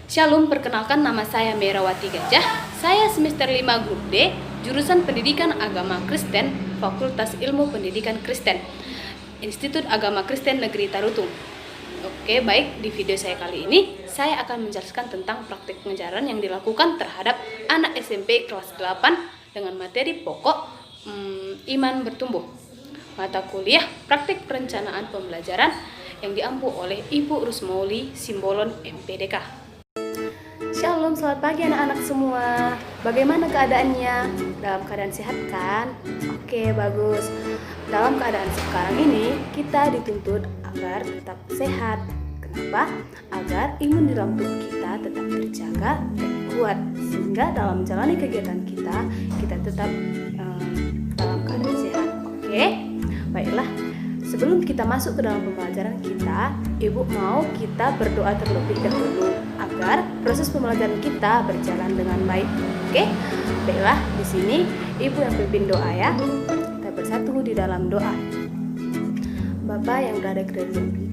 Shalom, perkenalkan nama saya Merawati Gajah. Saya semester 5 grup D, jurusan Pendidikan Agama Kristen, Fakultas Ilmu Pendidikan Kristen, Institut Agama Kristen Negeri Tarutung. Oke, baik, di video saya kali ini saya akan menjelaskan tentang praktik pengajaran yang dilakukan terhadap anak SMP kelas 8 dengan materi pokok iman bertumbuh. Mata kuliah praktik perencanaan pembelajaran yang diampu oleh Ibu Rusmauli Simbolon MPDK. Shalom, selamat pagi anak-anak semua. Bagaimana keadaannya? Dalam keadaan sehat kan? Oke, bagus. Dalam keadaan sekarang ini, kita dituntut agar tetap sehat. Kenapa? Agar imun di dalam tubuh kita tetap terjaga dan kuat. Sehingga dalam menjalani kegiatan kita tetap dalam keadaan sehat. Oke? Baiklah. Sebelum kita masuk ke dalam pembelajaran kita, Ibu mau kita berdoa terlebih dahulu agar proses pembelajaran kita berjalan dengan baik. Oke? Baiklah, di sini Ibu yang pimpin doa ya. Kita bersatu di dalam doa. Bapa yang berada di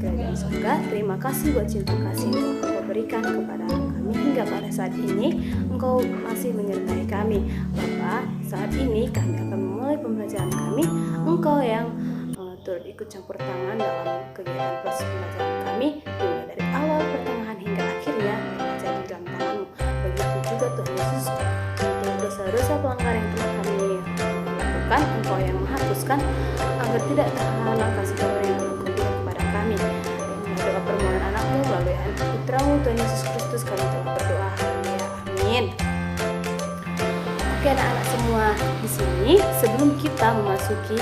kerajaan surga, terima kasih buat cinta kasih yang Engkau berikan kepada kami hingga pada saat ini. Engkau masih menyertai kami. Bapa, saat ini kami akan memulai pembelajaran kami. Engkau yang turut ikut campur tangan dalam kegiatan proses pembelajaran kami, mulai dari awal, pertengahan hingga akhirnya jadi dalam tangan-Mu. Begitu juga Tuhan Yesus, untuk dosa-dosa pelanggaran yang telah kami lakukan, Engkau yang menghapuskan agar tidak terhalang kasih karunia yang Engkau berikan kepada kami. Dan doa permohonan anak-Mu melalui anak putra-Mu Tuhan Yesus Kristus kami telah berdoa. Amin. Oke anak-anak semua, di sini sebelum kita memasuki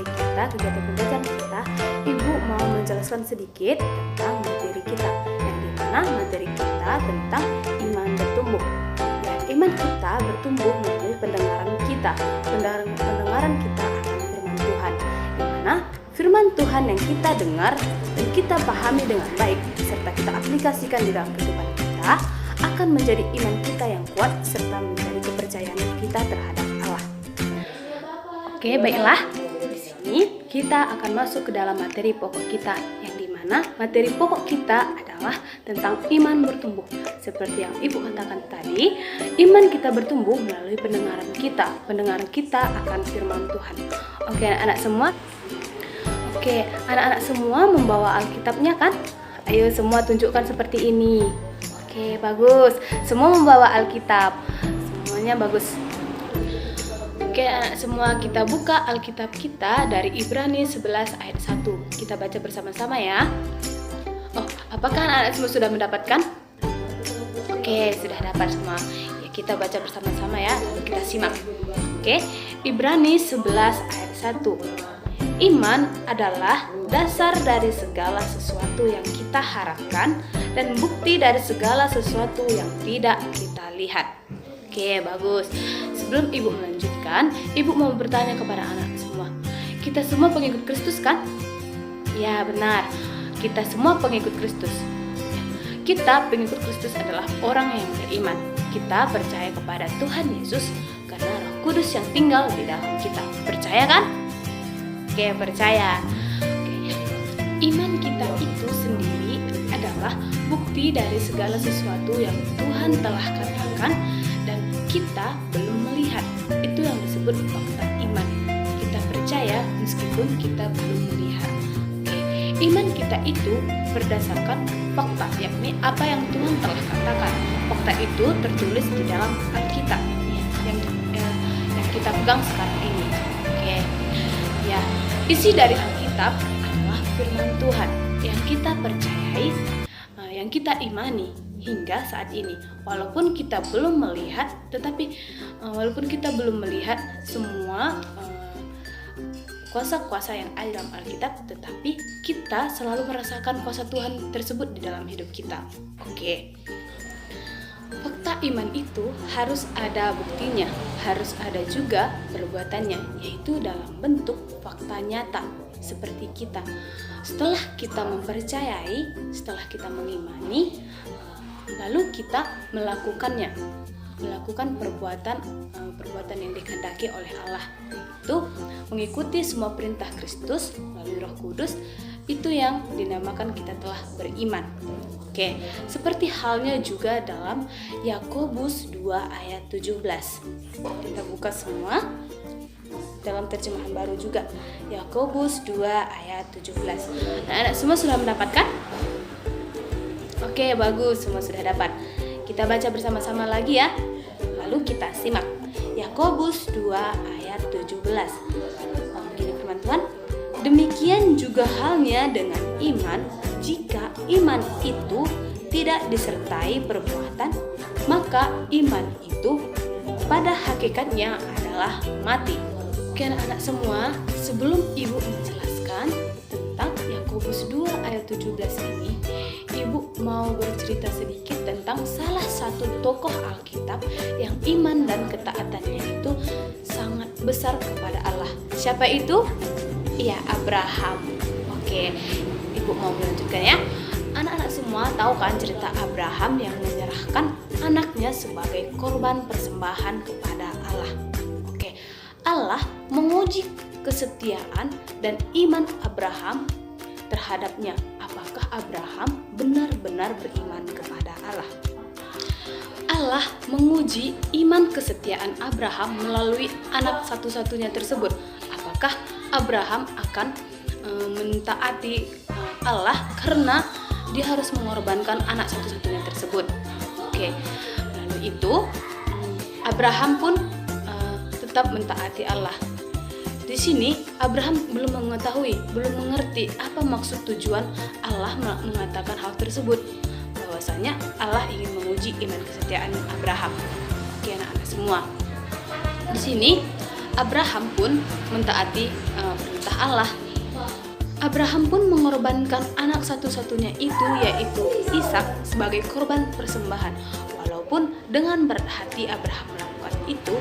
kegiatan pembelajaran kita, Ibu mau menjelaskan sedikit tentang materi kita, yang dimana materi kita tentang iman bertumbuh. Ya, iman kita bertumbuh melalui pendengaran kita. Pendengaran kita akan firman Tuhan, di mana firman Tuhan yang kita dengar dan kita pahami dengan baik serta kita aplikasikan di dalam kehidupan kita akan menjadi iman kita yang kuat serta menjadi kepercayaan kita terhadap Allah. Oke, baiklah. Kita akan masuk ke dalam materi pokok kita, yang dimana materi pokok kita adalah tentang iman bertumbuh. Seperti yang Ibu katakan tadi, iman kita bertumbuh melalui pendengaran kita. Pendengaran kita akan firman Tuhan. Oke anak-anak semua. Oke, anak-anak semua membawa Alkitabnya kan? Ayo semua tunjukkan seperti ini. Oke, bagus. Semua membawa Alkitab. Semuanya bagus. Oke anak semua, kita buka Alkitab kita dari Ibrani 11 ayat 1. Kita baca bersama-sama ya. Oh, apakah anak-anak semua sudah mendapatkan? Oke, sudah dapat semua. Ya, kita baca bersama-sama ya, lalu kita simak. Oke, Ibrani 11 ayat 1. Iman adalah dasar dari segala sesuatu yang kita harapkan dan bukti dari segala sesuatu yang tidak kita lihat. Oke, bagus. Sebelum Ibu melanjutkan, Ibu mau bertanya kepada anak semua. Kita semua pengikut Kristus kan? Ya, benar. Kita semua pengikut Kristus. Kita pengikut Kristus adalah orang yang beriman. Kita percaya kepada Tuhan Yesus karena Roh Kudus yang tinggal di dalam kita. Percaya kan? Oke, percaya. Oke. Iman kita itu sendiri adalah bukti dari segala sesuatu yang Tuhan telah katakan dan kita belum melihat. Itu yang disebut fakta iman. Kita percaya meskipun kita belum melihat. Oke. Iman kita itu berdasarkan fakta, yakni apa yang Tuhan telah katakan. Fakta itu tertulis di dalam Alkitab yang kita pegang sekarang ini. Oke. Ya, isi dari Alkitab adalah firman Tuhan yang kita percayai, yang kita imani hingga saat ini. Walaupun kita belum melihat, semua kuasa-kuasa yang ada dalam Alkitab, tetapi kita selalu merasakan kuasa Tuhan tersebut di dalam hidup kita. Oke. Fakta iman itu harus ada buktinya, harus ada juga perbuatannya, yaitu dalam bentuk fakta nyata seperti kita. Setelah kita mempercayai, setelah kita mengimani, lalu kita melakukannya, melakukan perbuatan yang dikehendaki oleh Allah, itu mengikuti semua perintah Kristus melalui Roh Kudus. Itu yang dinamakan kita telah beriman. Oke, seperti halnya juga dalam Yakobus 2 ayat 17. Kita buka semua dalam terjemahan baru juga. Yakobus 2 ayat 17. Anak-anak semua sudah mendapatkan? Oke, bagus, semua sudah dapat. Kita baca bersama-sama lagi ya. Lalu kita simak. Yakobus 2 ayat 17. Begini firman Tuhan. Demikian juga halnya dengan iman. Jika iman itu tidak disertai perbuatan, maka iman itu pada hakikatnya adalah mati. Oke anak-anak semua, sebelum ibu menjelaskan tentang Yakobus 2 ayat 17 ini, ibu mau bercerita sedikit tentang salah satu tokoh Alkitab yang iman dan ketaatannya itu sangat besar kepada Allah. Siapa itu? Iya, Abraham. Oke, ibu mau melanjutkan ya. Anak-anak semua tahu kan cerita Abraham yang menyerahkan anaknya sebagai korban persembahan kepada Allah. Oke, Allah menguji kesetiaan dan iman Abraham terhadapnya. Apakah Abraham benar-benar beriman kepada Allah? Allah menguji iman kesetiaan Abraham melalui anak satu-satunya tersebut. Apakah Abraham akan mentaati Allah karena dia harus mengorbankan anak satu-satunya tersebut. Oke, lalu itu Abraham pun tetap mentaati Allah. Di sini Abraham belum mengetahui, belum mengerti apa maksud tujuan Allah mengatakan hal tersebut. Bahwasanya Allah ingin menguji iman kesetiaan Abraham. Oke anak-anak semua. Di sini Abraham pun mentaati perintah Allah. Abraham pun mengorbankan anak satu-satunya itu, yaitu Ishak, sebagai korban persembahan. Walaupun dengan berat hati Abraham melakukan itu,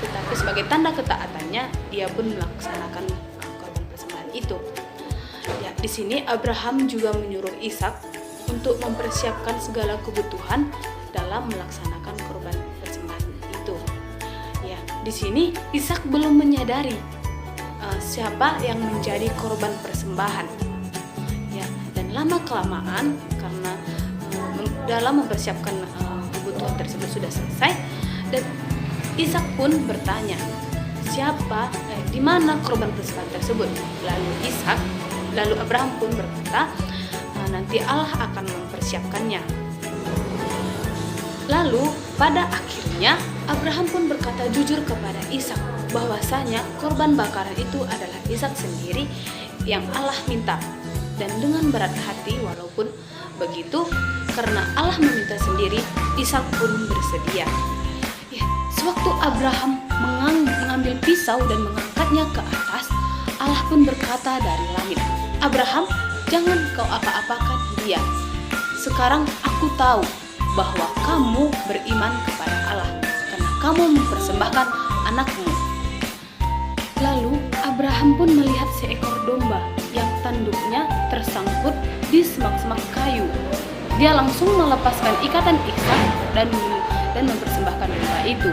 tetapi sebagai tanda ketaatannya dia pun melaksanakan korban persembahan itu. Ya, di sini Abraham juga menyuruh Ishak untuk mempersiapkan segala kebutuhan dalam melaksanakan korban persembahan itu. Ya, di sini Ishak belum menyadari siapa yang menjadi korban persembahan. Ya, dan lama kelamaan karena dalam mempersiapkan kebutuhan tersebut sudah selesai, dan Ishak pun bertanya, di mana korban persembahan tersebut? Lalu Abraham pun berkata, nanti Allah akan mempersiapkannya. Lalu pada akhirnya Abraham pun berkata jujur kepada Ishak bahwasanya korban bakaran itu adalah Ishak sendiri yang Allah minta. Dan dengan berat hati, walaupun begitu, karena Allah meminta sendiri, Ishak pun bersedia. Ya, sewaktu Abraham mengambil pisau dan mengangkatnya ke atas, Allah pun berkata dari langit, Abraham, jangan kau apa-apakan dia. Sekarang aku tahu bahwa kamu beriman kepada Allah karena kamu mempersembahkan anakmu. Lalu Abraham pun melihat seekor domba yang tanduknya tersangkut di semak-semak kayu. Dia langsung melepaskan ikatan Ishak dan mempersembahkan domba itu.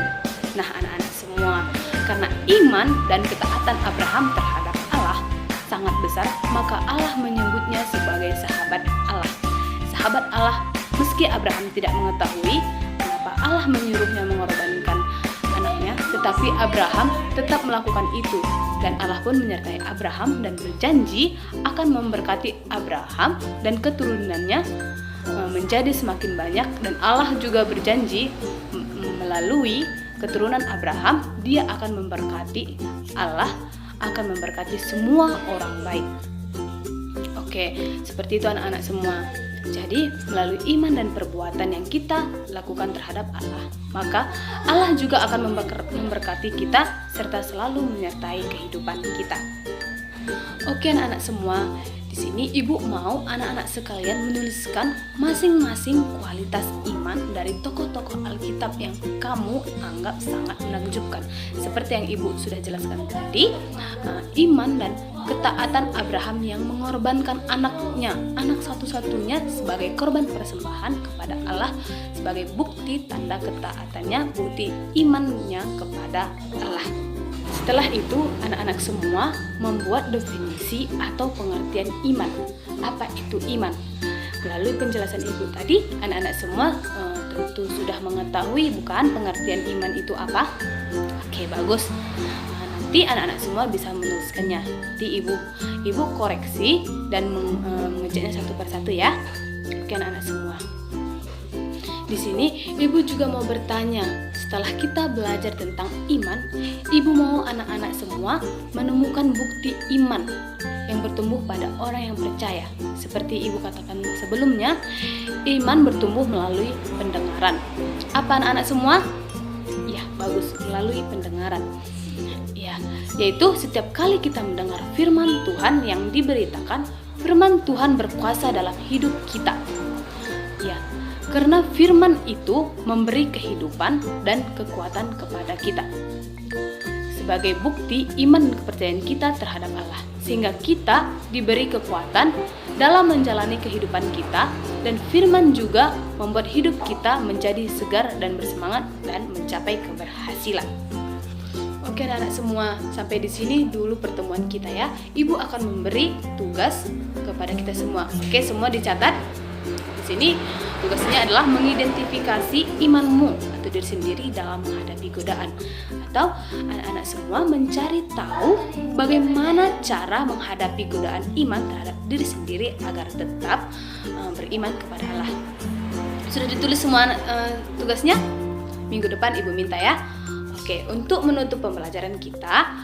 Nah anak-anak semua, karena iman dan ketaatan Abraham terhadap Allah sangat besar, maka Allah menyebutnya sebagai sahabat Allah. Sahabat Allah, meski Abraham tidak mengetahui mengapa Allah menyuruhnya mengorbankan anaknya, tetapi Abraham tetap melakukan itu, dan Allah pun menyertai Abraham dan berjanji akan memberkati Abraham dan keturunannya menjadi semakin banyak. Dan Allah juga berjanji melalui keturunan Abraham dia akan memberkati, Allah akan memberkati semua orang baik. Oke, seperti itu anak-anak semua. Jadi melalui iman dan perbuatan yang kita lakukan terhadap Allah, maka Allah juga akan memberkati kita serta selalu menyertai kehidupan kita. Oke anak-anak semua, di sini ibu mau anak-anak sekalian menuliskan masing-masing kualitas iman dari tokoh-tokoh Alkitab yang kamu anggap sangat menakjubkan. Seperti yang ibu sudah jelaskan tadi, iman dan ketaatan Abraham yang mengorbankan anaknya, anak satu-satunya sebagai korban persembahan kepada Allah, sebagai bukti tanda ketaatannya, bukti imannya kepada Allah. Setelah itu, anak-anak semua membuat definisi atau pengertian iman. Apa itu iman? melalui penjelasan Ibu tadi, anak-anak semua tentu sudah mengetahui bukan pengertian iman itu apa? Oke, bagus. Nanti anak-anak semua bisa menuliskannya. Nanti Ibu koreksi dan mengeceknya satu persatu ya. Oke anak-anak semua. Di sini Ibu juga mau bertanya, setelah kita belajar tentang iman, Ibu mau anak-anak semua menemukan bukti iman yang bertumbuh pada orang yang percaya. Seperti Ibu katakan sebelumnya, iman bertumbuh melalui pendengaran. Apa anak-anak semua? Ya, bagus, melalui pendengaran. Ya, yaitu setiap kali kita mendengar firman Tuhan yang diberitakan, firman Tuhan berkuasa dalam hidup kita. Ya, karena firman itu memberi kehidupan dan kekuatan kepada kita. Sebagai bukti iman dan kepercayaan kita terhadap Allah, sehingga kita diberi kekuatan dalam menjalani kehidupan kita, dan firman juga membuat hidup kita menjadi segar dan bersemangat dan mencapai keberhasilan. Oke anak-anak semua, sampai di sini dulu pertemuan kita ya. Ibu akan memberi tugas kepada kita semua. Oke, semua dicatat. Di sini tugasnya adalah mengidentifikasi imanmu atau diri sendiri dalam menghadapi godaan. Atau anak-anak semua mencari tahu bagaimana cara menghadapi godaan iman terhadap diri sendiri agar tetap beriman kepada Allah. Sudah ditulis semua tugasnya? Minggu depan Ibu minta ya. Oke, untuk menutup pembelajaran kita,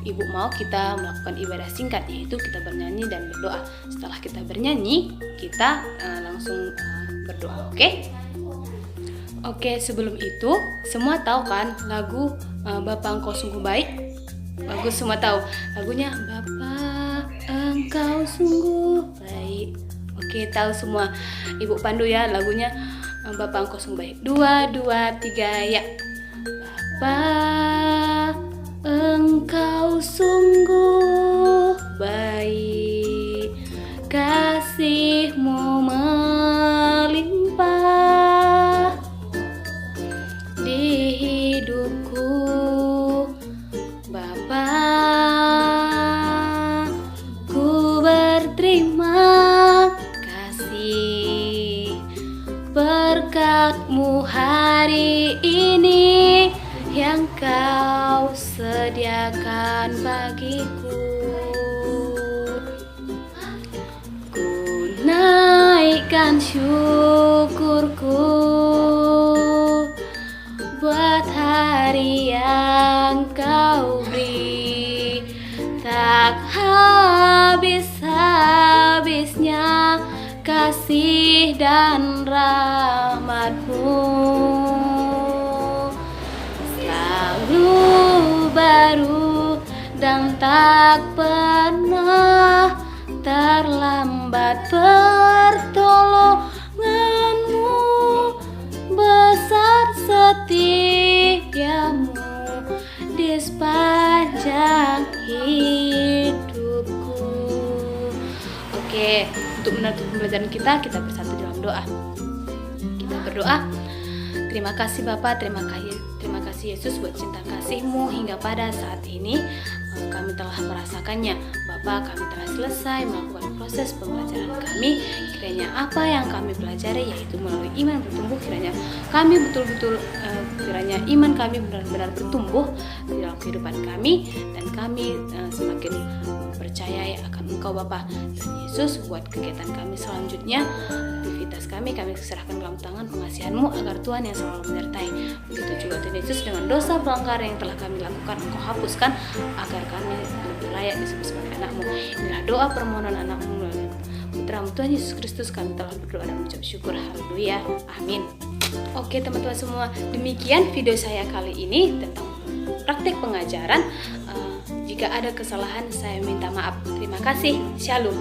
Ibu mau kita melakukan ibadah singkat, yaitu kita bernyanyi dan berdoa. Setelah kita bernyanyi, kita langsung berdoa, oke? Oke, sebelum itu, semua tahu kan lagu Bapa Engkau Sungguh Baik? Bagus, semua tahu lagunya Bapa Engkau Sungguh Baik. Oke, tahu semua. Ibu pandu ya lagunya Bapa Engkau Sungguh Baik. 2, 2, 3, ya. Bapa Engkau sungguh baik, kasih-Mu melimpah di hidupku, Bapa. Ku berterima kasih berkat-Mu hari ini yang Kau sediakan bagiku. Ku naikkan syukurku buat hari yang Kau beri, tak habis-habisnya kasih dan rahmat-Mu. Baru dan tak pernah terlambat pertolongan-Mu, besar setia-Mu di sepanjang hidupku. Oke, untuk menutup pembelajaran kita bersatu dalam doa. Kita berdoa. Terima kasih Bapa, terima kasih Yesus buat cinta kasih-Mu hingga pada saat ini kami telah merasakannya. Bapa, kami telah selesai melakukan proses pembelajaran kami. Kiranya apa yang kami pelajari, yaitu melalui iman bertumbuh, kiranya kami kiranya iman kami benar-benar bertumbuh di dalam kehidupan kami, dan kami semakin percaya akan Engkau Bapa. Dan Yesus, buat kegiatan kami selanjutnya, aktivitas kami serahkan dalam tangan pengasihan-Mu, agar Tuhan yang selalu menyertai. Begitu juga Tuhan Yesus, dengan dosa pelanggaran yang telah kami lakukan, Engkau hapuskan, agar kami lebih layak disebut sebagai anak-Mu. Inilah doa permohonan anak-Mu melalui Putra-Mu Tuhan Yesus Kristus. Kami telah berdoa dan mengucap syukur. Haleluya, amin. Oke teman-teman semua, demikian video saya kali ini tentang praktik pengajaran. Jika ada kesalahan, saya minta maaf. Terima kasih. Shalom.